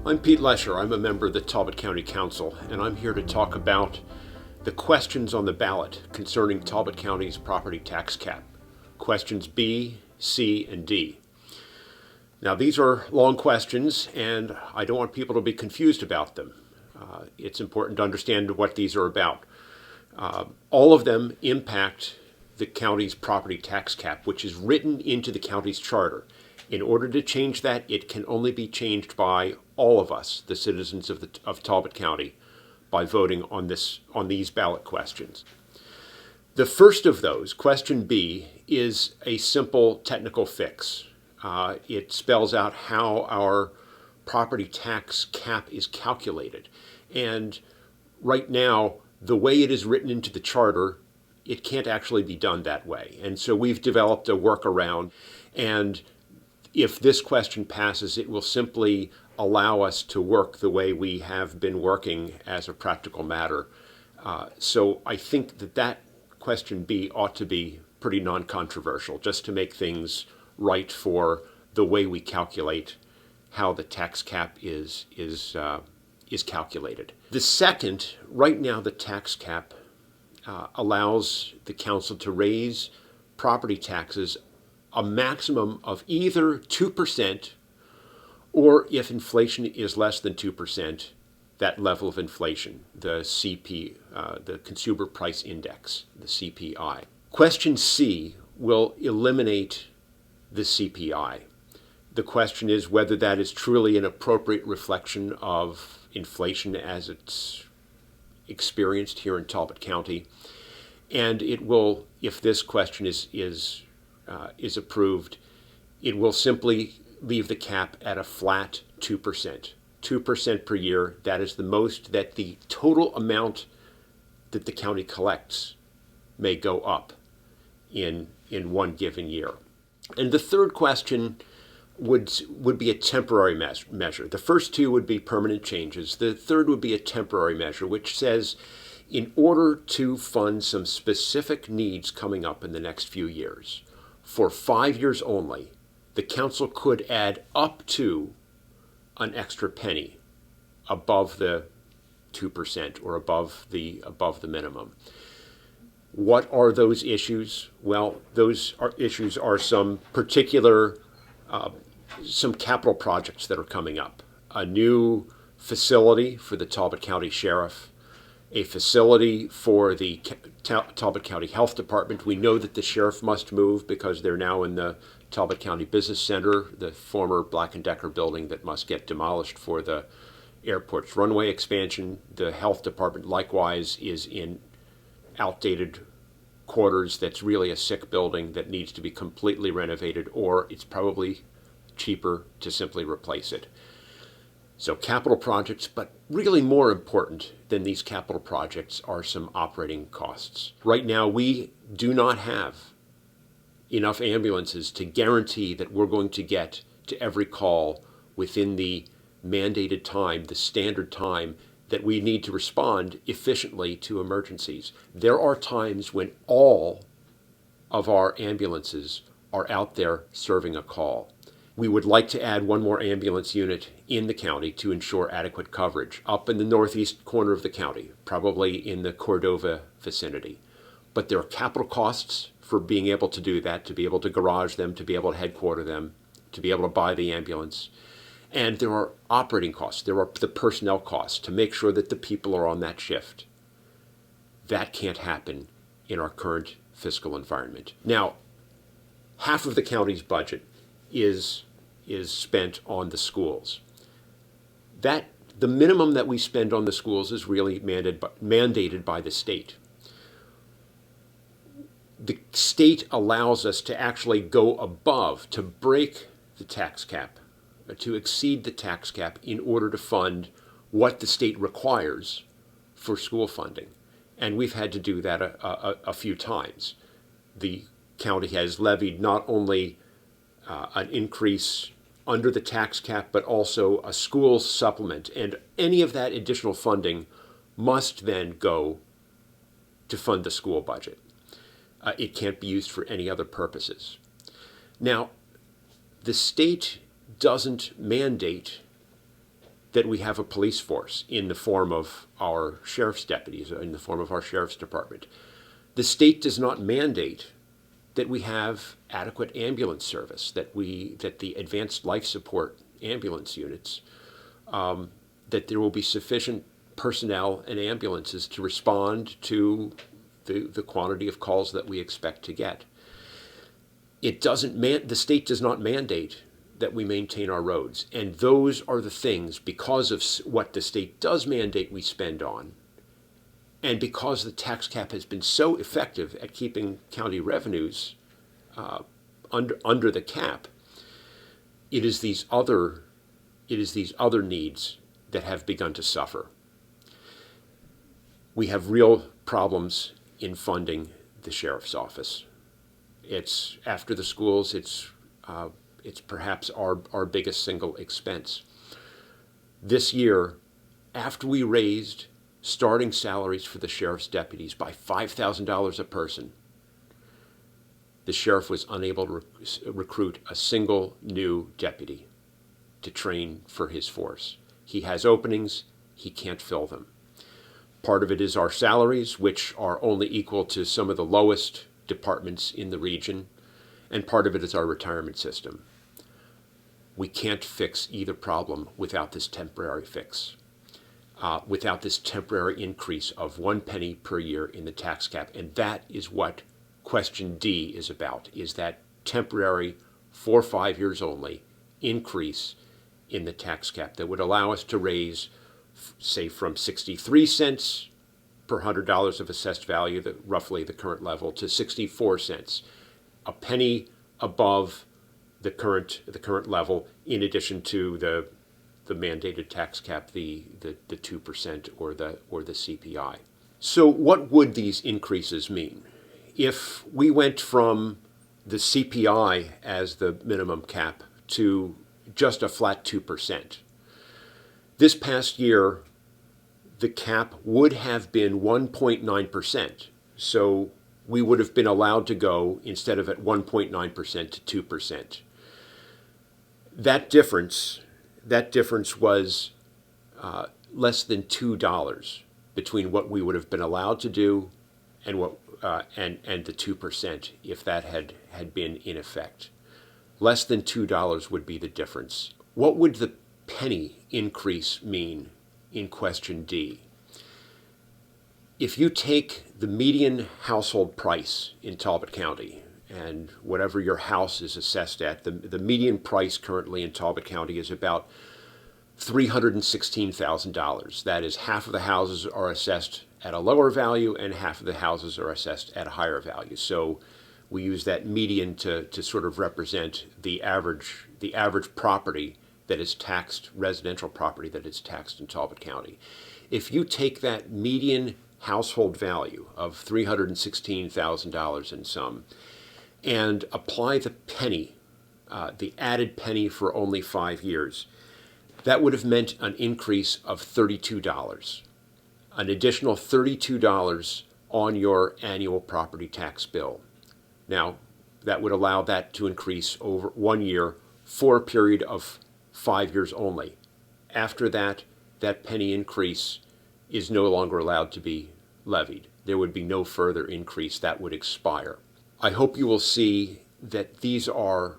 I'm Pete Lesher. I'm a member of the Talbot County Council, and I'm here to talk about the questions on the ballot concerning Talbot County's property tax cap. Questions B, C, and D. Now, these are long questions, and I don't want people to be confused about them. It's important to understand what these are about. All of them impact the county's property tax cap, which is written into the county's charter. In order to change that, it can only be changed by all of us, the citizens of Talbot County, by voting on these ballot questions. The first of those, question B, is a simple technical fix. It spells out how our property tax cap is calculated. And right now, the way it is written into the charter, it can't actually be done that way. And so we've developed a workaround. And if this question passes, it will simply allow us to work the way we have been working as a practical matter. So I think that question B ought to be pretty non-controversial, just to make things right for the way we calculate how the tax cap is calculated. The second, right now the tax cap allows the council to raise property taxes a maximum of either 2%, or if inflation is less than 2%, that level of inflation, the the Consumer Price Index, the CPI. Question C will eliminate the CPI. The question is whether that is truly an appropriate reflection of inflation as it's experienced here in Talbot County. And it will, if this question is approved, it will simply leave the cap at a flat 2%. 2% per year. That is the most that the total amount that the county collects may go up in one given year. And the third question would be a temporary measure. The first two would be permanent changes. The third would be a temporary measure, which says in order to fund some specific needs coming up in the next few years, for 5 years only, the council could add up to an extra penny above the 2% or above the minimum. What are those issues? Well, issues are some particular some capital projects that are coming up. A new facility for the Talbot County Sheriff, a facility for the Talbot County Health Department. We know that the sheriff must move because they're now in the Talbot County Business Center, the former Black & Decker building that must get demolished for the airport's runway expansion. The health department likewise is in outdated quarters that's really a sick building that needs to be completely renovated, or it's probably cheaper to simply replace it. So capital projects, but really more important than these capital projects are some operating costs. Right now, we do not have enough ambulances to guarantee that we're going to get to every call within the mandated time, the standard time that we need to respond efficiently to emergencies. There are times when all of our ambulances are out there serving a call. We would like to add one more ambulance unit in the county to ensure adequate coverage up in the northeast corner of the county, probably in the Cordova vicinity. But there are capital costs for being able to do that, to be able to garage them, to be able to headquarter them, to be able to buy the ambulance. And there are operating costs. There are the personnel costs to make sure that the people are on that shift. That can't happen in our current fiscal environment. Now, half of the county's budget is spent on the schools. The minimum that we spend on the schools is really mandated by the state. The state allows us to actually go above, to break the tax cap, to exceed the tax cap in order to fund what the state requires for school funding. And we've had to do that a few times. The county has levied not only an increase under the tax cap, but also a school supplement. And any of that additional funding must then go to fund the school budget. It can't be used for any other purposes. Now, the state doesn't mandate that we have a police force in the form of our sheriff's deputies, in the form of our sheriff's department. The state does not mandate that we have adequate ambulance service, that the advanced life support ambulance units, that there will be sufficient personnel and ambulances to respond to the quantity of calls that we expect to get. The state does not mandate that we maintain our roads. And those are the things, because of what the state does mandate we spend on, and because the tax cap has been so effective at keeping county revenues under the cap, it is these other needs that have begun to suffer. We have real problems in funding the sheriff's office. It's after the schools. It's perhaps our biggest single expense. This year, after we raised starting salaries for the sheriff's deputies by $5,000 a person, the sheriff was unable to recruit a single new deputy to train for his force. He has openings, he can't fill them. Part of it is our salaries, which are only equal to some of the lowest departments in the region, and part of it is our retirement system. We can't fix either problem without this temporary fix, without this temporary increase of 1 penny per year in the tax cap. And that is what question D is about, is that temporary 4 or 5 years only increase in the tax cap that would allow us to raise, say, from 63 cents per $100 of assessed value, roughly the current level, to 64 cents, a penny above the current level, in addition to the mandated tax cap, the 2% or the CPI. So what would these increases mean? If we went from the CPI as the minimum cap to just a flat 2%, this past year the cap would have been 1.9%. So we would have been allowed to go, instead of at 1.9%, to 2%. That difference was less than $2 between what we would have been allowed to do and and the 2% if that had been in effect. Less than $2 would be the difference. What would the penny increase mean in question D? If you take the median household price in Talbot County, and whatever your house is assessed at, the median price currently in Talbot County is about $316,000. That is, half of the houses are assessed at a lower value and half of the houses are assessed at a higher value. So we use that median to sort of represent the average property that is taxed, residential property that is taxed in Talbot County. If you take that median household value of $316,000 and some, and apply the penny, the added penny for only 5 years, that would have meant an increase of $32, an additional $32 on your annual property tax bill. Now, that would allow that to increase over 1 year for a period of 5 years only. After that, that penny increase is no longer allowed to be levied. There would be no further increase. That would expire. I hope you will see that these are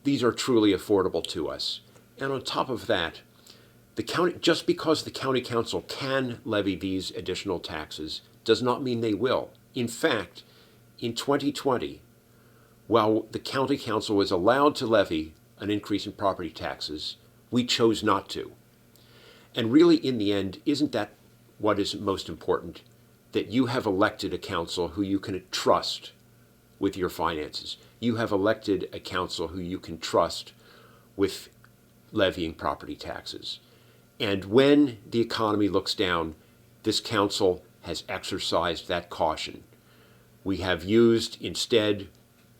truly affordable to us. And on top of that, the county, just because the county council can levy these additional taxes does not mean they will. In fact, in 2020, while the county council was allowed to levy an increase in property taxes, we chose not to. And really, in the end, isn't that what is most important? That you have elected a council who you can trust with your finances. You have elected a council who you can trust with levying property taxes. And when the economy looks down, this council has exercised that caution. We have used instead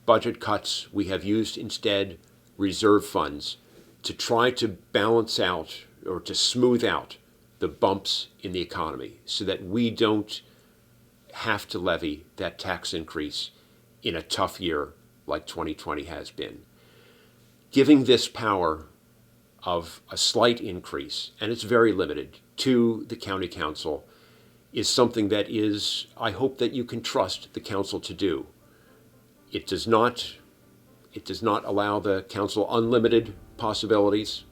budget cuts. We have used instead reserve funds to try to balance out or to smooth out the bumps in the economy so that we don't have to levy that tax increase in a tough year like 2020 has been. Giving this power of a slight increase, and it's very limited, to the county council is something that is, I hope that you can trust the council to do. It does not allow the council unlimited possibilities,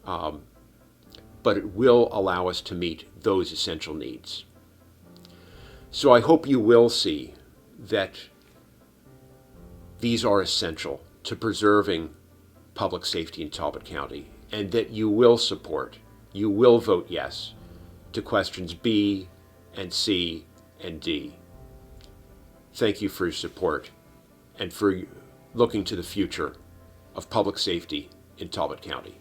but it will allow us to meet those essential needs. So I hope you will see that these are essential to preserving public safety in Talbot County, and that you will support, you will vote yes to questions B and C and D. Thank you for your support and for looking to the future of public safety in Talbot County.